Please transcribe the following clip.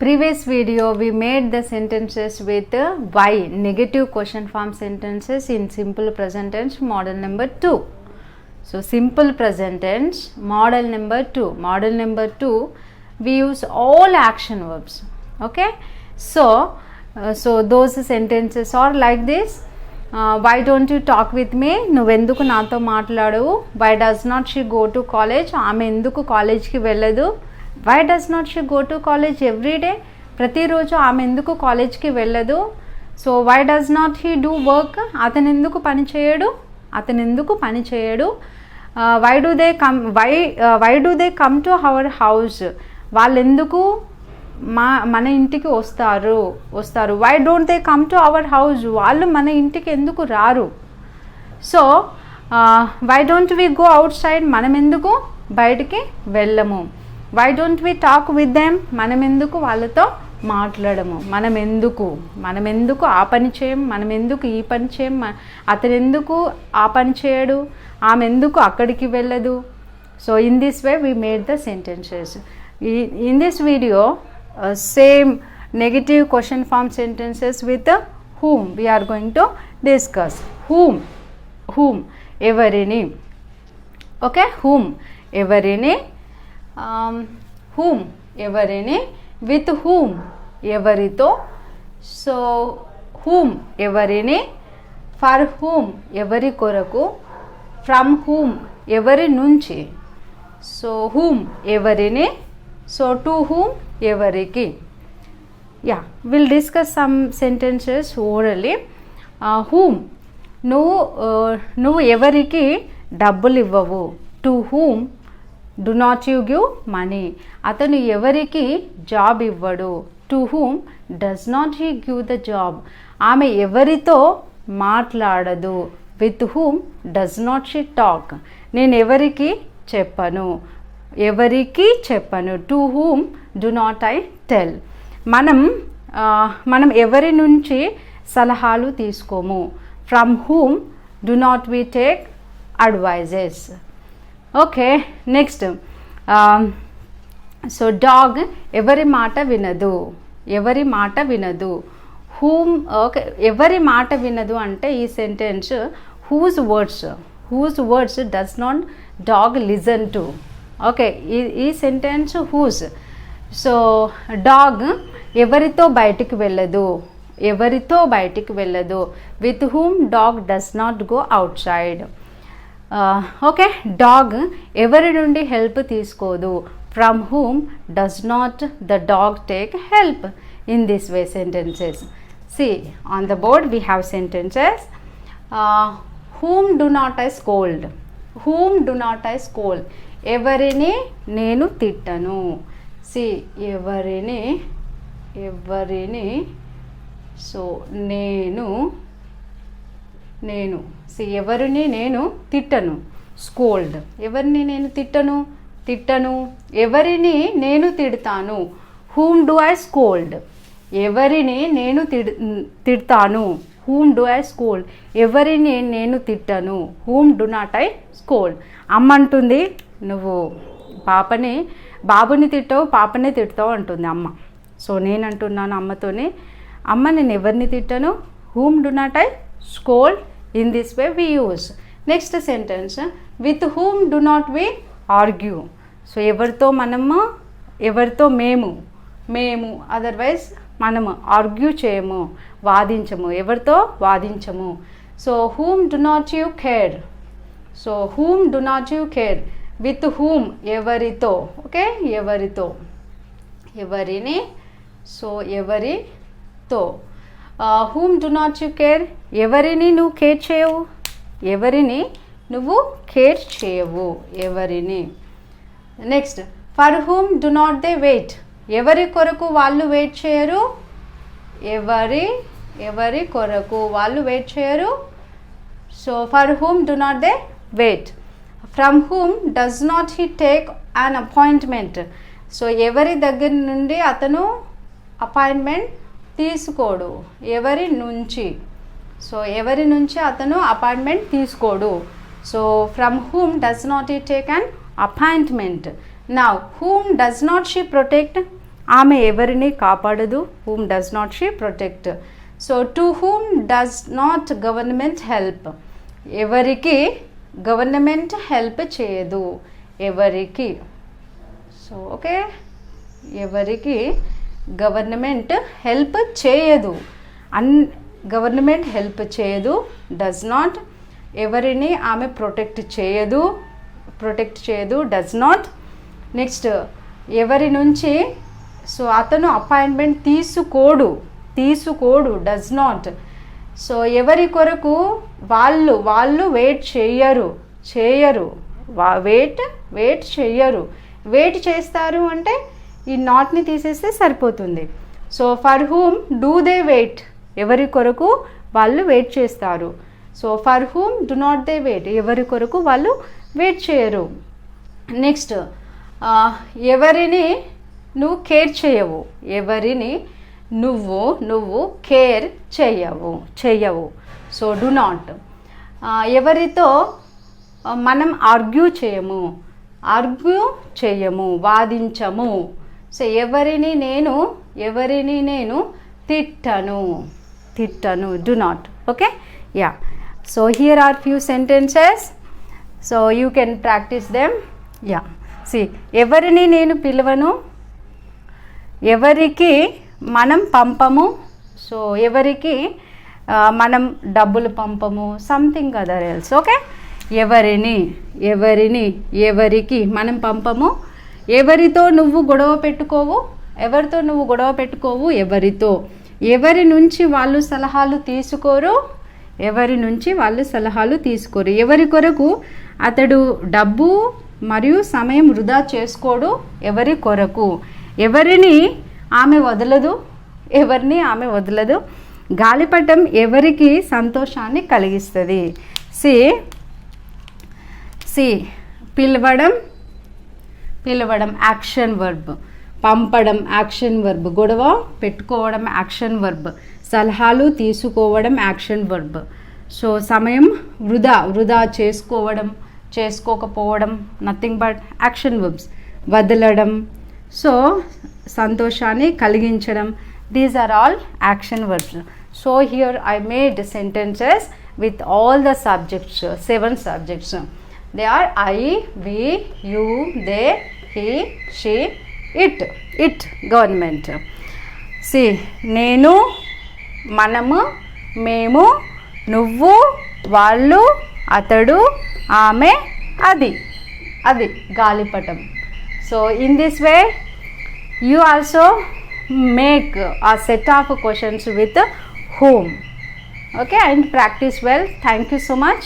Previous video we made the sentences with why, negative question form sentences in simple present tense, model number 2. So simple present tense, model number 2. Model number 2 we use all action verbs. Okay, so those sentences are like this. Why don't you talk with me? నువ్వెందుకు నాతో మాట్లాడవు? Why does not she go to college? ఆమె ఎందుకు కాలేజ్కి వెళ్ళదు? Why does not she go to college every day? ప్రతిరోజు ఆమె ఎందుకు కాలేజ్కి వెళ్ళదు? So why does not he do work? అతను ఎందుకు పని చేయడు? Why do they come to our house? వాళ్ళు ఎందుకు మన ఇంటికి వస్తారు? Why don't they come to our house? వాళ్ళు మన ఇంటికి ఎందుకు రారు? So why don't we go outside? మనం ఎందుకు బయటికి వెళ్ళము? Why don't we talk with them? మనం ఎందుకు వాళ్ళతో మాట్లాడము? మనం ఎందుకు ఆ పని చేయం? మనం ఎందుకు ఈ పని చేయం? అతను ఎందుకు ఆ పని చేయడు? ఆమె ఎందుకు అక్కడికి వెళ్ళదు? So in this way we made the sentences. In this video, same negative question form sentences with whom we are going to discuss. Whom ఎవరిని. Okay, whom ఎవరిని. Whom ఎవరిని. With whom ఎవరితో. సో whom ఎవరిని. For whom ఎవరి కొరకు. From whom ఎవరి నుంచి. So whom ఎవరిని. సో to whom ఎవరికి. Yeah, we'll discuss some sentences orally. Whom నువ్వు ఎవరికి డబ్బులు ఇవ్వవు. To whom do not you give money? అతను ఎవరికి జాబ్ ఇవ్వడు. To whom does not he give the job? ఆమె ఎవరితో మాట్లాడదు. With whom does not she talk? నేను ఎవరికి చెప్పను. To whom do not I tell? మనం ఎవరి నుంచి సలహాలు తీసుకోము. From whom do not we take advices? Okay, next. So dog ఎవరి మాట వినదు. హూమ్. ఓకే, ఎవరి మాట వినదు అంటే ఈ sentence whose words does not dog listen to. Okay, ఈ సెంటెన్స్ హూజ్. సో డాగ్ ఎవరితో బయటికి వెళ్ళదు. With whom dog does not go outside. Okay, dog ఎవరి నుండి హెల్ప్ తీసుకోదు. From whom does not the dog take help. In this way sentences. See on the board we have sentences. Whom do not I scold. ఎవరిని నేను తిట్టను. C ఎవరిని. So నేను ఎవరిని నేను తిట్టను. Scold. ఎవరిని నేను తిట్టను. ఎవరిని నేను తిడతాను. Whom do I scold. ఎవరిని నేను తిడతాను. Whom do I scold. ఎవరిని నేను తిట్టను. Whom do not I scold. అమ్మ అంటుంది, నువ్వు బాబుని తిట్టావు, పాపనే తిడతావు అంటుంది అమ్మ. సో నేను అంటున్నాను అమ్మతోనే, అమ్మ నేను ఎవరిని తిట్టను. Whom do not I scold. In this way we use. Next sentence, with whom do not we argue? So ఎవరితో మేము అదర్వైజ్ మనము ఆర్గ్యూ చేయము, వాదించము. ఎవరితో వాదించము. So whom do not you care? So whom do not you care? With whom ఎవరితో. Okay, ఎవరిని. So ఎవరితో. whom do not you care? ఎవరిని నువ్వు కేర్ చేయవు. ఎవరిని. Next, for whom do not they wait? ఎవరి కొరకు వాళ్ళు వెయిట్ చేయరు. ఎవరి కొరకు వాళ్ళు వెయిట్ చేయరు. So for whom do not they wait? From whom does not he take an appointment? So ఎవరి దగ్గర నుండి అతను అపాయింట్మెంట్ తీసుకోడు. ఎవరి నుంచి అతను అపాయింట్మెంట్ తీసుకోడు. So from whom does not he take an appointment? Now whom does not she protect? ఆమె ఎవరిని కాపాడదు. whom does not she protect. So to whom does not government help. ఎవరికి గవర్నమెంట్ హెల్ప్ చేయదు. ఎవరికి. సో ఓకే, ఎవరికి government help చేయదు. Government help చేయదు. Does not, ఎవరిని ఆమె ప్రొటెక్ట్ చేయదు. Does not. నెక్స్ట్, ఎవరి నుంచి, సో అతను అపాయింట్మెంట్ తీసుకోడు. Does not. సో ఎవరి కొరకు వాళ్ళు వెయిట్ చేయరు. వెయిట్ చేయరు. వెయిట్ చేస్తారు అంటే ఈ నాట్ని తీసేస్తే సరిపోతుంది. So for whom do they wait, ఎవరి కొరకు వాళ్ళు వెయిట్ చేస్తారు. So for whom do not they wait, ఎవరి కొరకు వాళ్ళు వెయిట్ చేయరు. నెక్స్ట్, ఎవరిని నువ్వు కేర్ చేయవు. ఎవరిని నువ్వు కేర్ చేయవు. So do not. ఎవరితో మనం ఆర్గ్యూ చేయము, వాదించము. సో ఎవరిని నేను తిట్టను. Do not. Okay, yeah. So here are few sentences. So you can practice them. Yeah, see, ఎవరిని నేను పిలవను, ఎవరికి మనం పంపము. సో ఎవరికి మనం డబ్బులు పంపము, సంథింగ్ అదర్ ఎల్స్. ఓకే, ఎవరికి మనం పంపము. ఎవరితో నువ్వు గొడవ పెట్టుకోవు. ఎవరి నుంచి వాళ్ళు సలహాలు తీసుకోరు. ఎవరి కొరకు అతడు డబ్బు మరియు సమయం వృధా చేసుకోడు. ఎవరి కొరకు. ఎవరిని ఆమె వదలదు. గాలిపటం ఎవరికి సంతోషాన్ని కలిగిస్తుంది. సి, పిలవడం యాక్షన్ వర్బ్. పంపడం యాక్షన్ వర్బ్. గొడవ పెట్టుకోవడం యాక్షన్ వర్బ్. సలహాలు తీసుకోవడం యాక్షన్ వర్బ్. సో సమయం వృధా చేసుకోకపోవడం నథింగ్ బట్ యాక్షన్ వర్బ్స్. వదలడం, సో సంతోషాన్ని కలిగించడం, these are all action verbs. So here I made sentences with all the subjects, 7 subjects. They are I, we, you, they, he, she, it, government. See, నేను, మనము, మేము, నువ్వు, వాళ్ళు, అతడు, ఆమె, అది గాలిపటం. So in this way you also make a set of questions with whom. Okay, and practice well. Thank you so much.